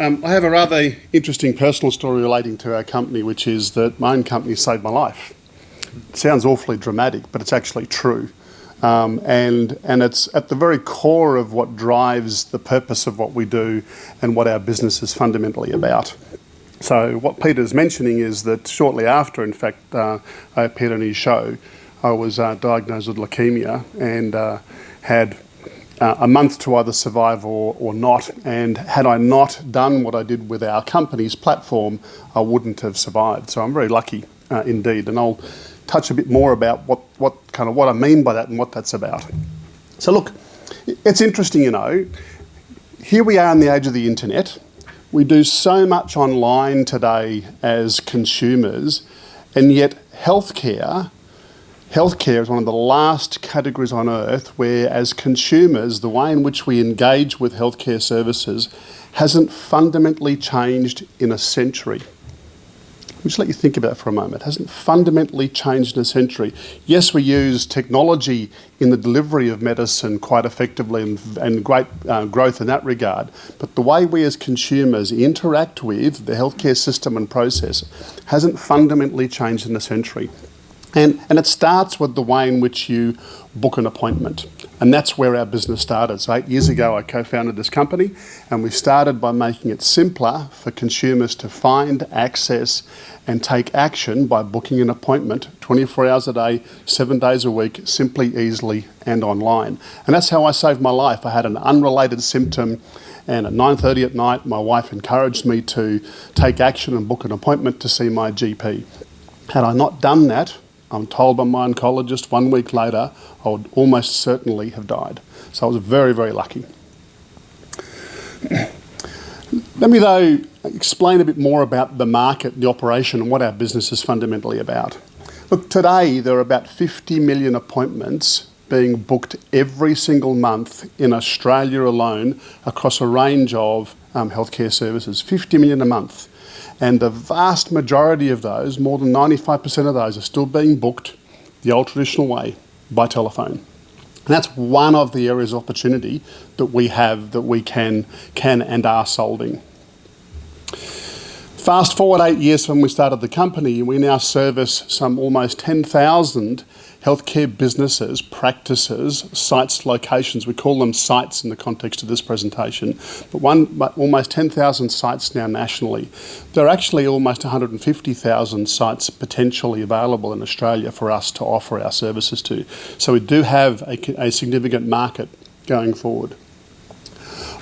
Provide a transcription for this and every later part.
I have a rather interesting personal story relating to our company, which is that my own company saved my life. It sounds awfully dramatic, but it's actually true. And it's at the very core of what drives the purpose of what we do and what our business is fundamentally about. So what Peter's mentioning is that shortly after, in fact, I appeared on his show, I was diagnosed with leukemia and had a month to either survive or not. And had I not done what I did with our company's platform, I wouldn't have survived. So I'm very lucky indeed. And I'll touch a bit more about what I mean by that and what that's about. So look, it's interesting, you know, here we are in the age of the internet. We do so much online today as consumers, and yet healthcare is one of the last categories on earth where, as consumers, the way in which we engage with healthcare services hasn't fundamentally changed in a century. Let me just let you think about it for a moment. It hasn't fundamentally changed in a century. Yes, we use technology in the delivery of medicine quite effectively and great growth in that regard, but the way we as consumers interact with the healthcare system and process hasn't fundamentally changed in a century. And it starts with the way in which you book an appointment. And that's where our business started. So 8 years ago, I co-founded this company, and we started by making it simpler for consumers to find, access, and take action by booking an appointment 24 hours a day, 7 days a week, simply, easily, and online. And that's how I saved my life. I had an unrelated symptom, and at 9:30 at night, my wife encouraged me to take action and book an appointment to see my GP. Had I not done that, I'm told by my oncologist 1 week later, I would almost certainly have died. So I was very, very lucky. Let me, though, explain a bit more about the market, the operation, and what our business is fundamentally about. Look, today there are about 50 million appointments being booked every single month in Australia alone across a range of healthcare services. 50 million a month. And the vast majority of those, more than 95% of those, are still being booked the old traditional way, by telephone. And that's one of the areas of opportunity that we have, that we can and are solving. Fast forward 8 years from when we started the company, we now service some almost 10,000 healthcare businesses, practices, sites, locations. We call them sites in the context of this presentation, but almost 10,000 sites now nationally. There are actually almost 150,000 sites potentially available in Australia for us to offer our services to. So we do have a significant market going forward.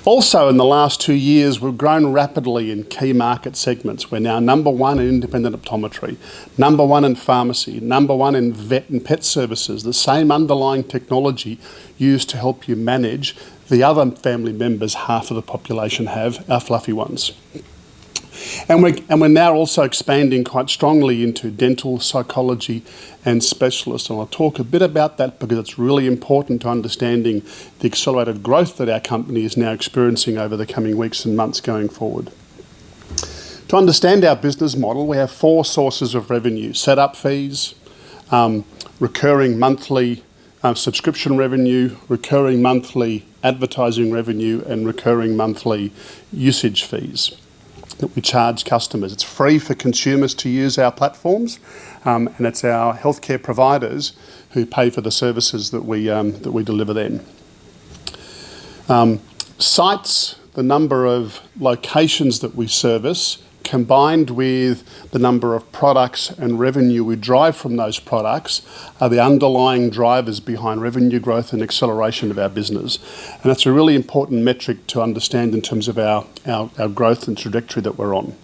Also, in the last 2 years, we've grown rapidly in key market segments. We're now number one in independent optometry, number one in pharmacy, number one in vet and pet services, the same underlying technology used to help you manage the other family members half of the population have, our fluffy ones. And we're now also expanding quite strongly into dental, psychology and specialists. And I'll talk a bit about that because it's really important to understanding the accelerated growth that our company is now experiencing over the coming weeks and months going forward. To understand our business model, we have 4 sources of revenue: setup fees, recurring monthly subscription revenue, recurring monthly advertising revenue, and recurring monthly usage fees that we charge customers. It's free for consumers to use our platforms, and it's our healthcare providers who pay for the services that we deliver them. Sites, the number of locations that we service, combined with the number of products and revenue we drive from those products, are the underlying drivers behind revenue growth and acceleration of our business. And that's a really important metric to understand in terms of our growth and trajectory that we're on.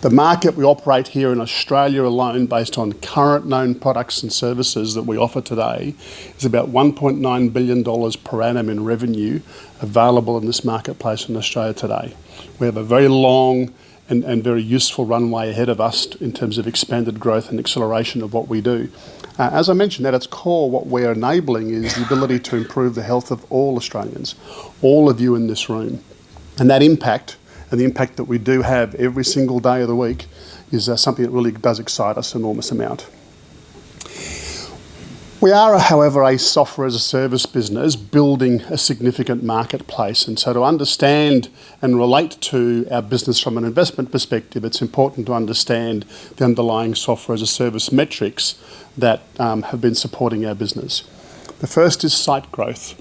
The market we operate here in Australia alone, based on current known products and services that we offer today, is about $1.9 billion per annum in revenue available in this marketplace in Australia today. We have a very long and very useful runway ahead of us in terms of expanded growth and acceleration of what we do. As I mentioned, at its core, what we're enabling is the ability to improve the health of all Australians, all of you in this room. And that impact, and the impact that we do have every single day of the week, is something that really does excite us an enormous amount. We are, however, a software as a service business building a significant marketplace. And so to understand and relate to our business from an investment perspective, it's important to understand the underlying software as a service metrics that have been supporting our business. The first is site growth.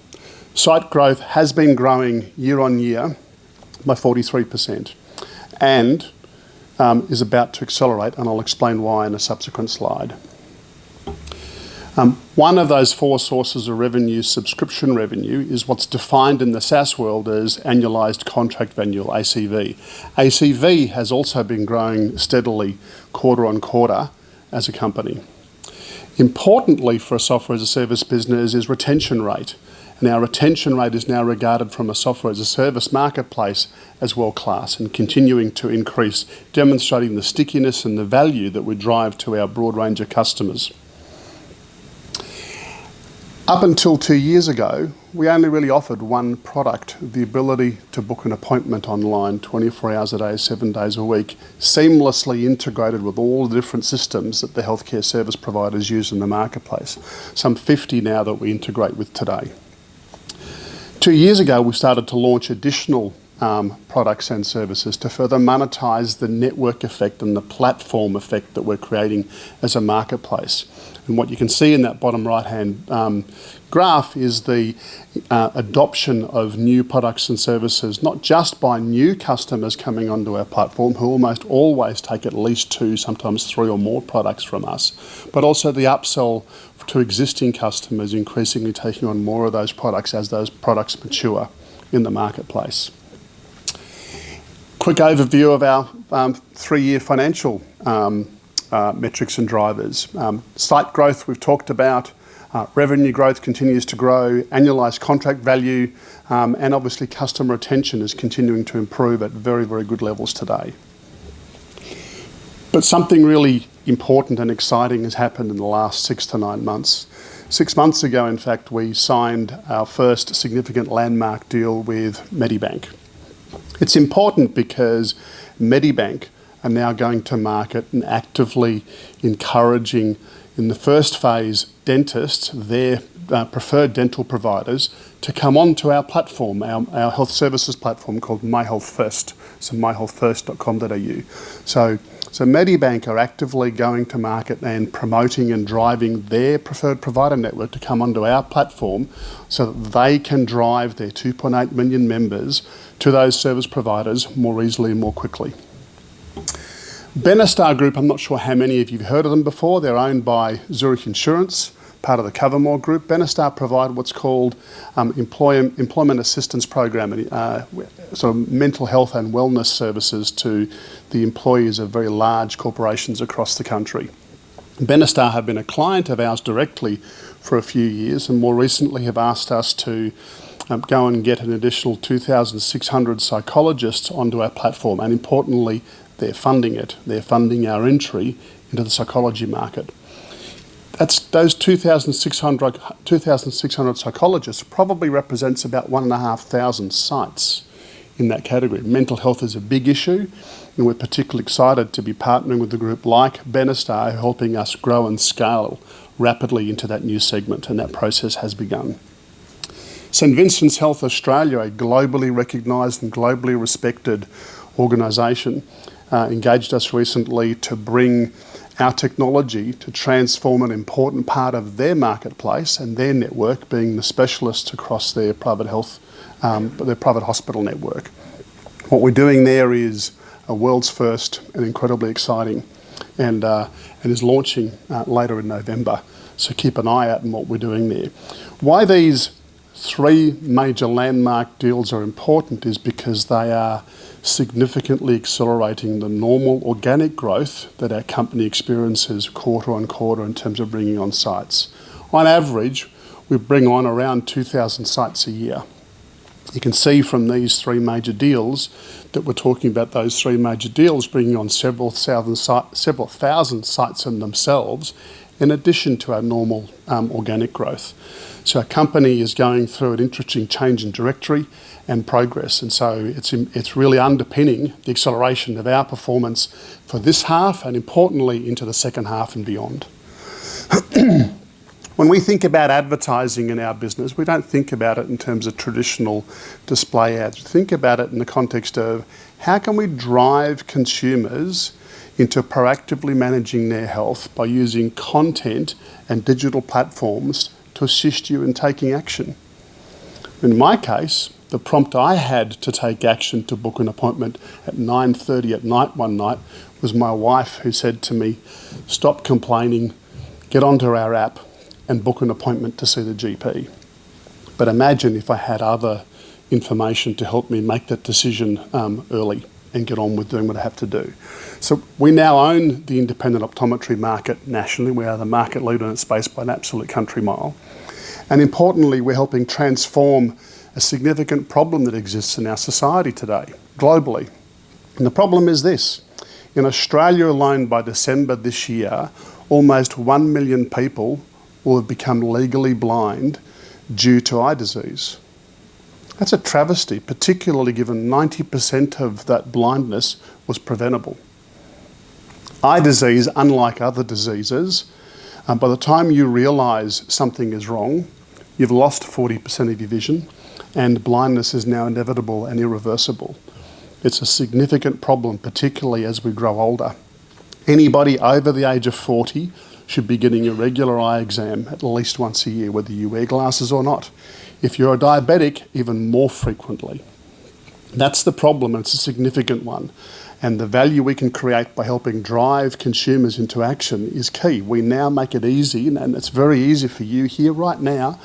Site growth has been growing year on year by 43% and is about to accelerate, and I'll explain why in a subsequent slide. One of those four sources of revenue, subscription revenue, is what's defined in the SaaS world as annualized contract value, ACV. ACV has also been growing steadily quarter on quarter as a company. Importantly for a software as a service business is retention rate. And our retention rate is now regarded from a software as a service marketplace as world-class and continuing to increase, demonstrating the stickiness and the value that we drive to our broad range of customers. Up until 2 years ago, we only really offered one product, the ability to book an appointment online 24 hours a day, 7 days a week, seamlessly integrated with all the different systems that the healthcare service providers use in the marketplace. Some 50 now that we integrate with today. 2 years ago, we started to launch additional products and services to further monetize the network effect and the platform effect that we're creating as a marketplace. And what you can see in that bottom right-hand graph is the adoption of new products and services, not just by new customers coming onto our platform, who almost always take at least 2, sometimes 3 or more products from us, but also the upsell to existing customers, increasingly taking on more of those products as those products mature in the marketplace. Quick overview of our 3-year financial metrics and drivers. Site growth we've talked about, revenue growth continues to grow, annualized contract value, and obviously customer retention is continuing to improve at very, very good levels today. But something really important and exciting has happened in the last 6 to 9 months. 6 months ago, in fact, we signed our first significant landmark deal with Medibank. It's important because Medibank are now going to market and actively encouraging, in the first phase, dentists, their preferred dental providers, to come onto our platform, our health services platform called My Health First, so myhealthfirst.com.au. So Medibank are actively going to market and promoting and driving their preferred provider network to come onto our platform so that they can drive their 2.8 million members to those service providers more easily and more quickly. Benestar Group, I'm not sure how many of you have heard of them before. They're owned by Zurich Insurance, part of the Covermore Group. Benestar provide what's called employment assistance program, sort of mental health and wellness services to the employees of very large corporations across the country. Benestar have been a client of ours directly for a few years and more recently have asked us to go and get an additional 2,600 psychologists onto our platform, and importantly, they're funding it. They're funding our entry into the psychology market. Those 2,600 psychologists probably represents about 1,500 sites in that category. Mental health is a big issue, and we're particularly excited to be partnering with a group like Benestar, helping us grow and scale rapidly into that new segment, and that process has begun. St Vincent's Health Australia, a globally recognised and globally respected organisation, engaged us recently to bring our technology to transform an important part of their marketplace and their network, being the specialists across their private health, their private hospital network. What we're doing there is a world's first and incredibly exciting, and is launching later in November. So keep an eye out on what we're doing there. Why these 3 major landmark deals are important is because they are significantly accelerating the normal organic growth that our company experiences quarter on quarter in terms of bringing on sites. On average, we bring on around 2,000 sites a year. You can see from these 3 major deals that we're talking about those 3 major deals bringing on several thousand sites in themselves, in addition to our normal organic growth. So our company is going through an interesting change in directory and progress, and so it's really underpinning the acceleration of our performance for this half and importantly into the second half and beyond. When we think about advertising in our business, we don't think about it in terms of traditional display ads. We think about it in the context of how can we drive consumers into proactively managing their health by using content and digital platforms to assist you in taking action. In my case, the prompt I had to take action to book an appointment at 9:30 at night one night was my wife, who said to me, "Stop complaining, get onto our app and book an appointment to see the GP." But imagine if I had other information to help me make that decision early and get on with doing what I have to do. So we now own the independent optometry market nationally. We are the market leader in its space by an absolute country mile. And importantly, we're helping transform a significant problem that exists in our society today, globally. And the problem is this. In Australia alone, by December this year, almost 1 million people will have become legally blind due to eye disease. That's a travesty, particularly given 90% of that blindness was preventable. Eye disease, unlike other diseases, by the time you realise something is wrong, you've lost 40% of your vision, and blindness is now inevitable and irreversible. It's a significant problem, particularly as we grow older. Anybody over the age of 40 should be getting a regular eye exam at least once a year, whether you wear glasses or not. If you're a diabetic, even more frequently. That's the problem, and it's a significant one. And the value we can create by helping drive consumers into action is key. We now make it easy, and it's very easy for you here right now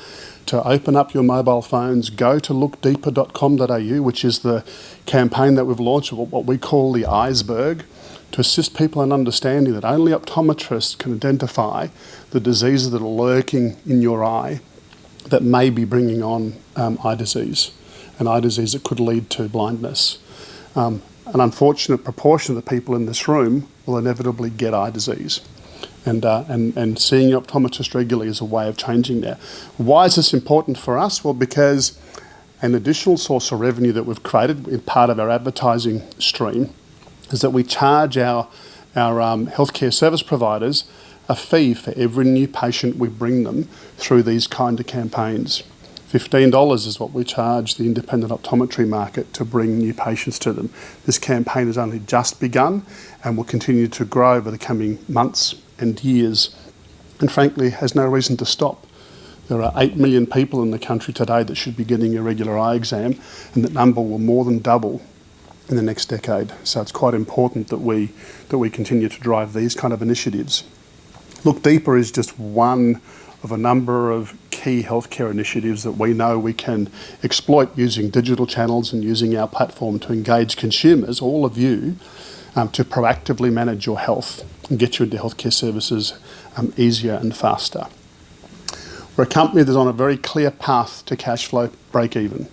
to open up your mobile phones, go to lookdeeper.com.au, which is the campaign that we've launched, what we call the iceberg, to assist people in understanding that only optometrists can identify the diseases that are lurking in your eye that may be bringing on eye disease, an eye disease that could lead to blindness. An unfortunate proportion of the people in this room will inevitably get eye disease. And seeing your optometrist regularly is a way of changing that. Why is this important for us? Well, because an additional source of revenue that we've created in part of our advertising stream is that we charge our healthcare service providers a fee for every new patient we bring them through these kind of campaigns. $15 is what we charge the independent optometry market to bring new patients to them. This campaign has only just begun and will continue to grow over the coming months and years, and frankly has no reason to stop. There are 8 million people in the country today that should be getting a regular eye exam, and that number will more than double in the next decade. So it's quite important that we continue to drive these kind of initiatives. Look Deeper is just one of a number of key healthcare initiatives that we know we can exploit using digital channels and using our platform to engage consumers, all of you, to proactively manage your health and get you into healthcare services easier and faster. We're a company that's on a very clear path to cash flow break even.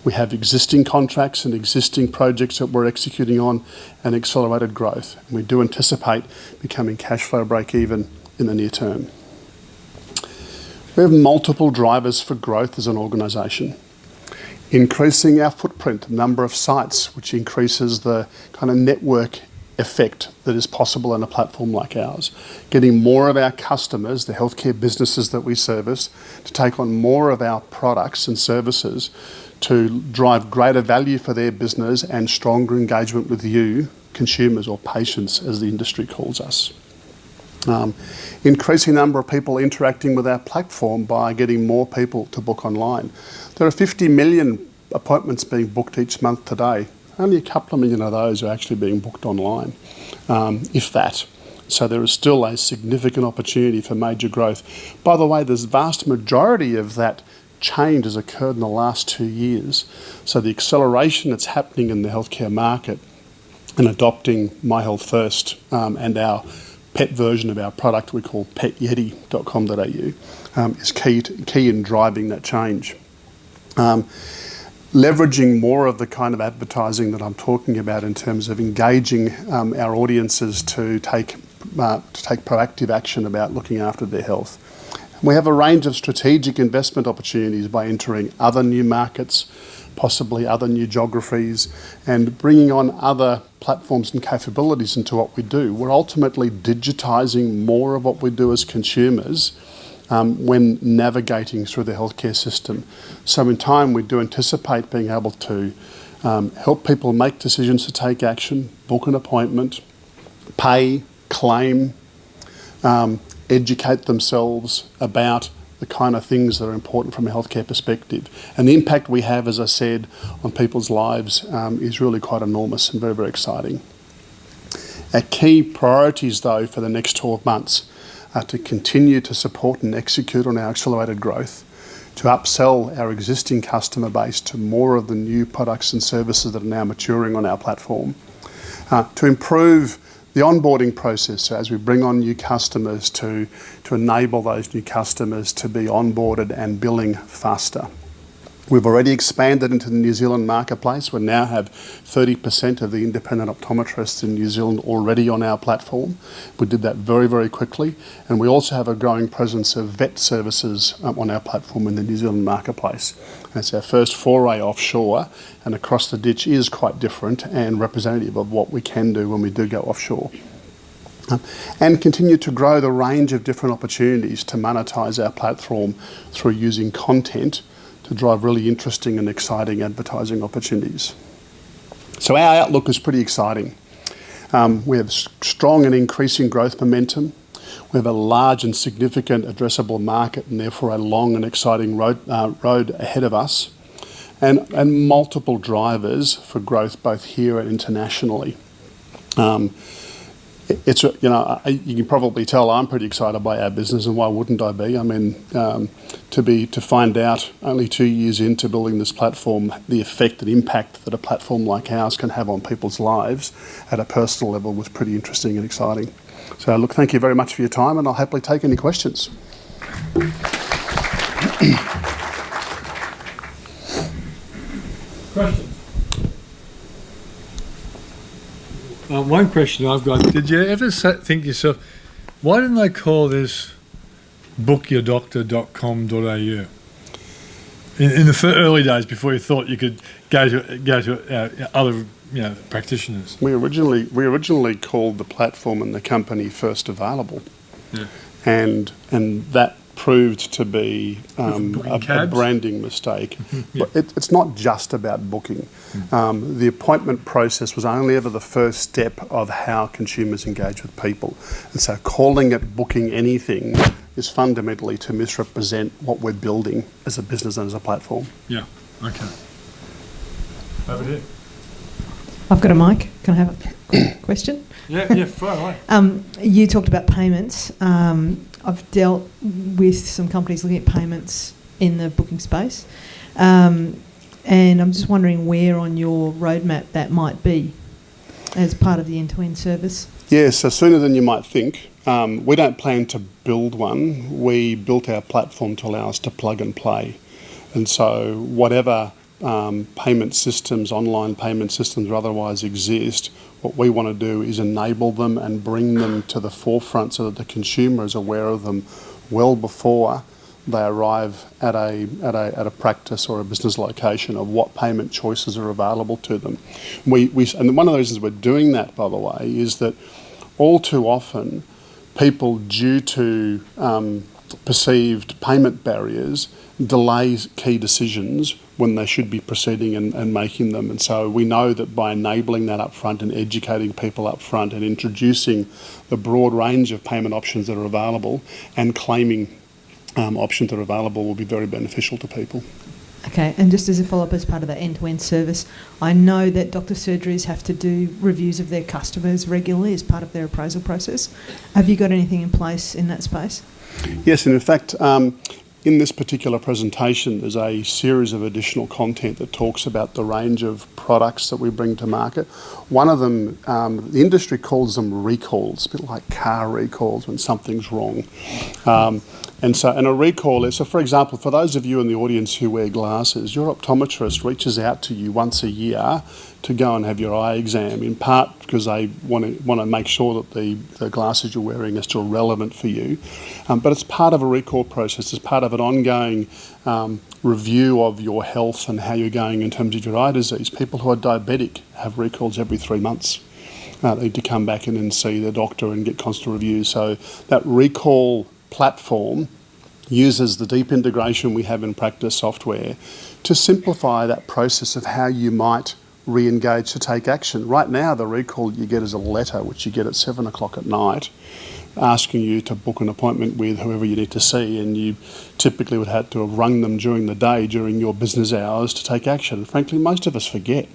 We have existing contracts and existing projects that we're executing on and accelerated growth. And we do anticipate becoming cash flow break even in the near term. We have multiple drivers for growth as an organisation. Increasing our footprint, number of sites, which increases the kind of network effect that is possible on a platform like ours. Getting more of our customers, the healthcare businesses that we service, to take on more of our products and services to drive greater value for their business and stronger engagement with you, consumers or patients as the industry calls us. Increasing number of people interacting with our platform by getting more people to book online. There are 50 million appointments being booked each month today. Only a couple of million of those are actually being booked online, if that. So there is still a significant opportunity for major growth. By the way, the vast majority of that change has occurred in the last 2 years. So the acceleration that's happening in the healthcare market and adopting My Health First and our pet version of our product we call petyeti.com.au is key in driving that change. Leveraging more of the kind of advertising that I'm talking about in terms of engaging our audiences to take proactive action about looking after their health. We have a range of strategic investment opportunities by entering other new markets, possibly other new geographies, and bringing on other platforms and capabilities into what we do. We're ultimately digitising more of what we do as consumers when navigating through the healthcare system. So in time, we do anticipate being able to help people make decisions to take action, book an appointment, pay, claim, educate themselves about the kind of things that are important from a healthcare perspective. And the impact we have, as I said, on people's lives is really quite enormous and very, very exciting. Our key priorities, though, for the next 12 months are to continue to support and execute on our accelerated growth, to upsell our existing customer base to more of the new products and services that are now maturing on our platform, to improve the onboarding process, so as we bring on new customers, to enable those new customers to be onboarded and billing faster. We've already expanded into the New Zealand marketplace. We now have 30% of the independent optometrists in New Zealand already on our platform. We did that very, very quickly. And we also have a growing presence of vet services on our platform in the New Zealand marketplace. It's our first foray offshore, and across the ditch is quite different and representative of what we can do when we do go offshore. And continue to grow the range of different opportunities to monetize our platform through using content to drive really interesting and exciting advertising opportunities. So our outlook is pretty exciting. We have strong and increasing growth momentum. We have a large and significant addressable market, and therefore a long and exciting road ahead of us, and multiple drivers for growth both here and internationally. It's, you can probably tell I'm pretty excited by our business, and why wouldn't I be? I mean, to find out only 2 years into building this platform the effect and impact that a platform like ours can have on people's lives at a personal level was pretty interesting and exciting. So look, thank you very much for your time, and I'll happily take any questions. Questions? One question I've got, did you ever think to yourself, why didn't they call this bookyourdoctor.com.au? In the early days, before you thought you could go to other practitioners. We originally called the platform and the company First Available, and that proved to be a branding mistake. But it's not just about booking. The appointment process was only ever the first step of how consumers engage with people. And so calling it booking anything is fundamentally to misrepresent what we're building as a business and as a platform. Yeah, okay. Over here. I've got a mic. Can I have a question? Yeah, far away. You talked about payments. I've dealt with some companies looking at payments in the booking space. And I'm just wondering where on your roadmap that might be as part of the end-to-end service. Yes, so sooner than you might think. We don't plan to build one. We built our platform to allow us to plug and play. And so whatever payment systems, online payment systems or otherwise exist, what we want to do is enable them and bring them to the forefront so that the consumer is aware of them well before they arrive at a practice or a business location of what payment choices are available to them. And one of the reasons we're doing that, by the way, is that all too often people, due to perceived payment barriers, delay key decisions when they should be proceeding and making them. And so we know that by enabling that up front and educating people up front and introducing the broad range of payment options that are available and claiming options that are available will be very beneficial to people. Okay, and just as a follow-up as part of that end-to-end service, I know that doctor surgeries have to do reviews of their customers regularly as part of their appraisal process. Have you got anything in place in that space? Yes, and in fact, in this particular presentation, there's a series of additional content that talks about the range of products that we bring to market. One of them, the industry calls them recalls, a bit like car recalls when something's wrong. And a recall is, so for example, for those of you in the audience who wear glasses, your optometrist reaches out to you once a year to go and have your eye exam, in part because they want to make sure that the glasses you're wearing are still relevant for you. But it's part of a recall process. It's part of an ongoing review of your health and how you're going in terms of your eye disease. People who are diabetic have recalls every 3 months. They need to come back in and see their doctor and get constant reviews. So that recall platform uses the deep integration we have in practice software to simplify that process of how you might re-engage to take action. Right now, the recall you get is a letter, which you get at 7 o'clock at night, asking you to book an appointment with whoever you need to see, and you typically would have to have rung them during the day, during your business hours, to take action. Frankly, most of us forget.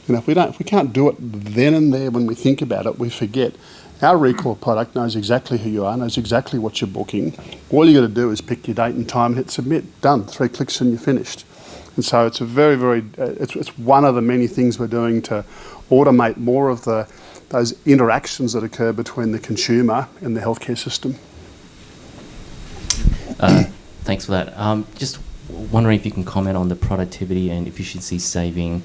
If we can't do it then and there when we think about it, we forget. Our recall product knows exactly who you are, knows exactly what you're booking. All you got to do is pick your date and time and hit submit. Done. 3 clicks and you're finished. And so it's a very, it's one of the many things we're doing to automate more of those interactions that occur between the consumer and the healthcare system. Thanks for that. Just wondering if you can comment on the productivity and efficiency saving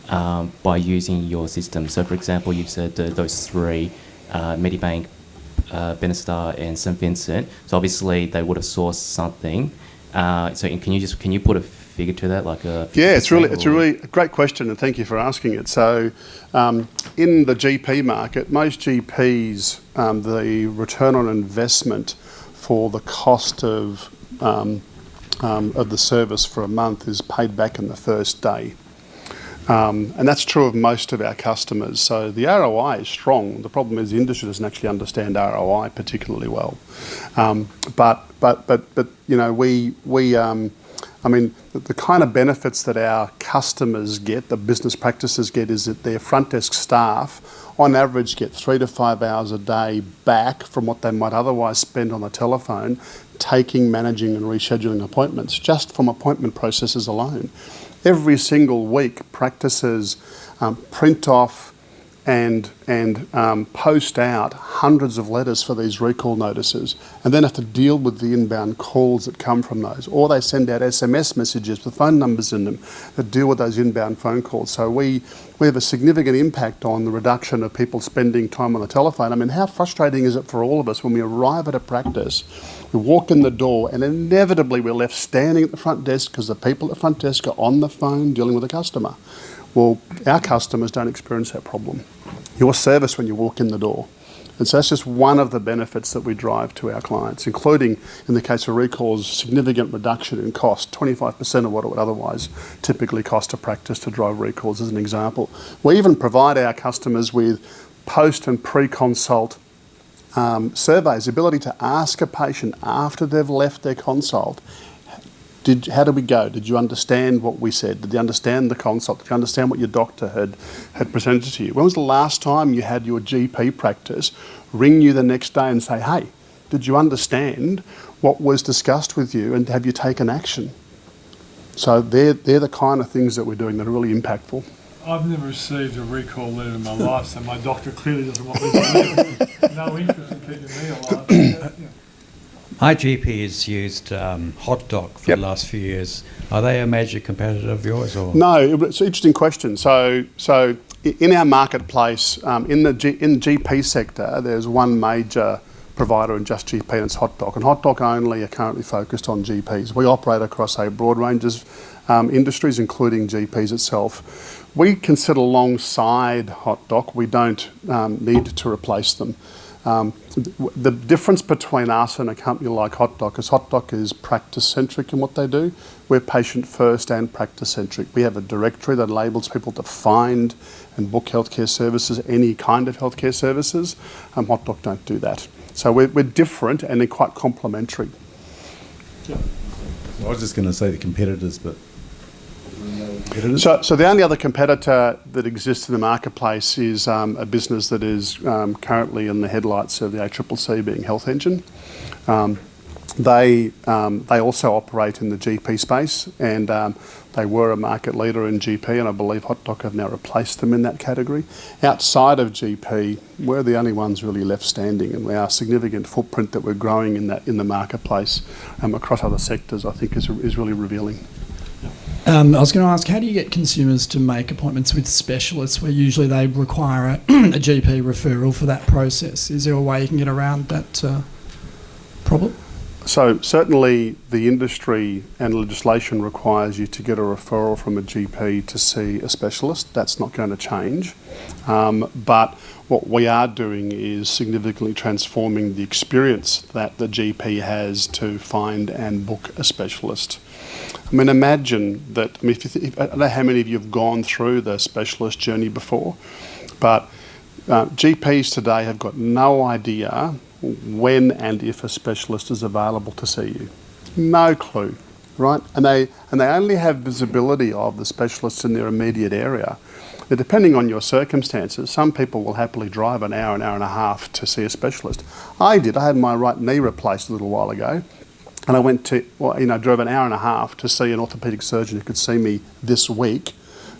by using your system. So, for example, you've said those three, Medibank, Benestar and St Vincent. So obviously they would have sourced something. So can you put a figure to that, like a? Yeah, it's a really great question, and thank you for asking it. So, in the GP market, most GPs, the return on investment for the cost of the service for a month is paid back in the first day. And that's true of most of our customers. So the ROI is strong. The problem is the industry doesn't actually understand ROI particularly well. But you know, I mean, the kind of benefits that our customers get, the business practices get, is that their front desk staff, on average, get 3 to 5 hours a day back from what they might otherwise spend on the telephone, taking, managing and rescheduling appointments, just from appointment processes alone. Every single week, practices print off and post out hundreds of letters for these recall notices, and then have to deal with the inbound calls that come from those. Or they send out SMS messages with phone numbers in them that deal with those inbound phone calls. So we have a significant impact on the reduction of people spending time on the telephone. I mean, how frustrating is it for all of us when we arrive at a practice, we walk in the door, and inevitably we're left standing at the front desk because the people at the front desk are on the phone dealing with a customer. Well, our customers don't experience that problem. Your service when you walk in the door. And so that's just one of the benefits that we drive to our clients, including, in the case of recalls, significant reduction in cost, 25% of what it would otherwise typically cost a practice to drive recalls, as an example. We even provide our customers with post and pre-consult surveys, the ability to ask a patient after they've left their consult, how did we go? Did you understand what we said? Did you understand the consult? Did you understand what your doctor had presented to you? When was the last time you had your GP practice ring you the next day and say, hey, did you understand what was discussed with you and have you taken action? So they're the kind of things that we're doing that are really impactful. I've never received a recall letter in my life, so my doctor clearly doesn't want me to live. No interest in keeping me alive. Yeah. My GP has used HotDoc for the last few years. Are they a major competitor of yours? Or? No, it's an interesting question. So in our marketplace, in the GP sector, there's one major provider in just GP, and it's HotDoc. And HotDoc only are currently focused on GPs. We operate across a broad range of industries, including GPs itself. We consider alongside HotDoc. We don't need to replace them. The difference between us and a company like HotDoc is HotDoc is practice-centric in what they do. We're patient-first and practice-centric. We have a directory that enables people to find and book healthcare services, any kind of healthcare services. HotDoc don't do that. So we're different and they're quite complementary. Yeah. I was just going to say the competitors, but... So the only other competitor that exists in the marketplace is a business that is currently in the headlights of the ACCC, being Health Engine. They also operate in the GP space, and they were a market leader in GP, and I believe HotDoc have now replaced them in that category. Outside of GP, we're the only ones really left standing, and our significant footprint that we're growing in the marketplace across other sectors, I think, is really revealing. I was going to ask, how do you get consumers to make appointments with specialists where usually they require a GP referral for that process? Is there a way you can get around that problem? So certainly the industry and legislation requires you to get a referral from a GP to see a specialist. That's not going to change. But what we are doing is significantly transforming the experience that the GP has to find and book a specialist. I mean, imagine that, I don't know how many of you have gone through the specialist journey before, but GPs today have got no idea when and if a specialist is available to see you. No clue, right? And they only have visibility of the specialists in their immediate area. Now, depending on your circumstances, some people will happily drive an hour and a half to see a specialist. I did. I had my right knee replaced a little while ago, and I went to, drove an hour and a half to see an orthopaedic surgeon who could see me this week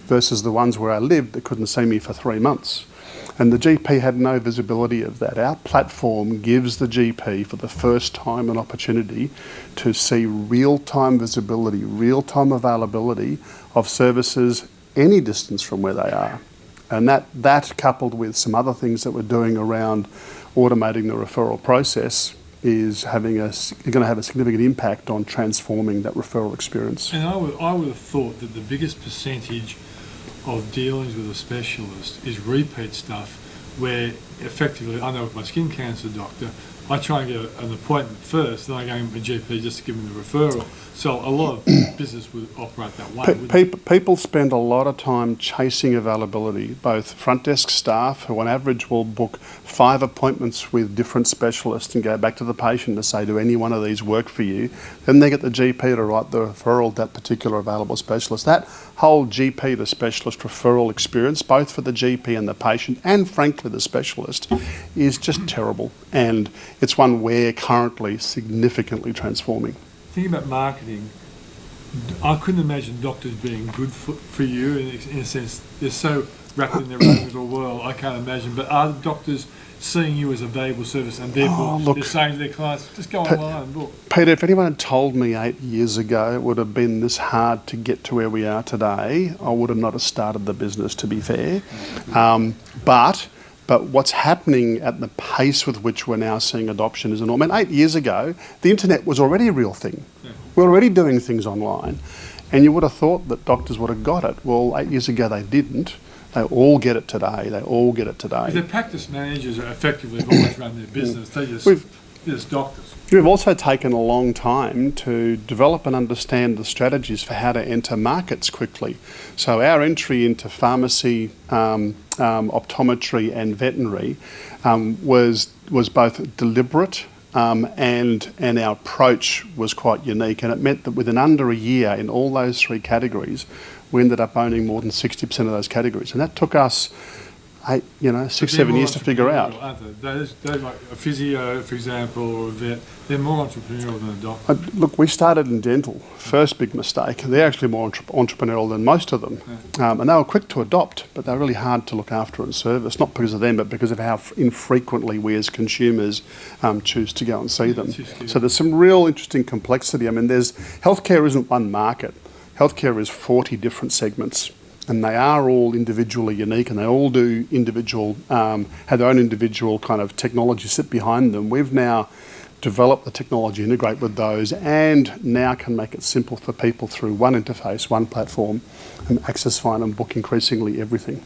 versus the ones where I lived that couldn't see me for 3 months. And the GP had no visibility of that. Our platform gives the GP for the first time an opportunity to see real-time visibility, real-time availability of services any distance from where they are. And that coupled with some other things that we're doing around automating the referral process is going to have a significant impact on transforming that referral experience. And I would have thought that the biggest percentage of dealings with a specialist is repeat stuff, where effectively, I know with my skin cancer doctor, I try and get an appointment first, then I go in with my GP just to give me the referral. So a lot of business would operate that way. People spend a lot of time chasing availability, both front desk staff, who on average will book 5 appointments with different specialists and go back to the patient to say, do any one of these work for you? Then they get the GP to write the referral to that particular available specialist. That whole GP to specialist referral experience, both for the GP and the patient, and frankly the specialist, is just terrible. And it's one we're currently significantly transforming. Thinking about marketing, I couldn't imagine doctors being good for you in a sense. They're so wrapped in their own little world, I can't imagine. But are doctors seeing you as a valuable service and therefore they're saying to their clients, just go online and book? Peter, if anyone had told me 8 years ago it would have been this hard to get to where we are today, I would have not have started the business, to be fair. But what's happening at the pace with which we're now seeing adoption is enormous. 8 years ago, the internet was already a real thing. Yeah. We're already doing things online. And you would have thought that doctors would have got it. Well, 8 years ago they didn't. They all get it today. Because their practice managers are effectively have always run their business. They're just doctors. We've also taken a long time to develop and understand the strategies for how to enter markets quickly. So our entry into pharmacy, optometry and veterinary was both deliberate and our approach was quite unique, and it meant that within under a year in all those 3 categories we ended up owning more than 60% of those categories, and that took us 6, 7 years to figure out. Aren't they? They're like a physio, for example, or a vet. They're more entrepreneurial than a doctor. Look, we started in dental. First big mistake. They're actually more entrepreneurial than most of them. Yeah. And they were quick to adopt, but they're really hard to look after and service, not because of them, but because of how infrequently we as consumers choose to go and see them. So there's some real interesting complexity. I mean, healthcare isn't one market. Healthcare is 40 different segments. And they are all individually unique, and they all do have their own individual kind of technology sit behind them. We've now developed the technology, integrate with those, and now can make it simple for people through one interface, one platform, and access, find and book increasingly everything.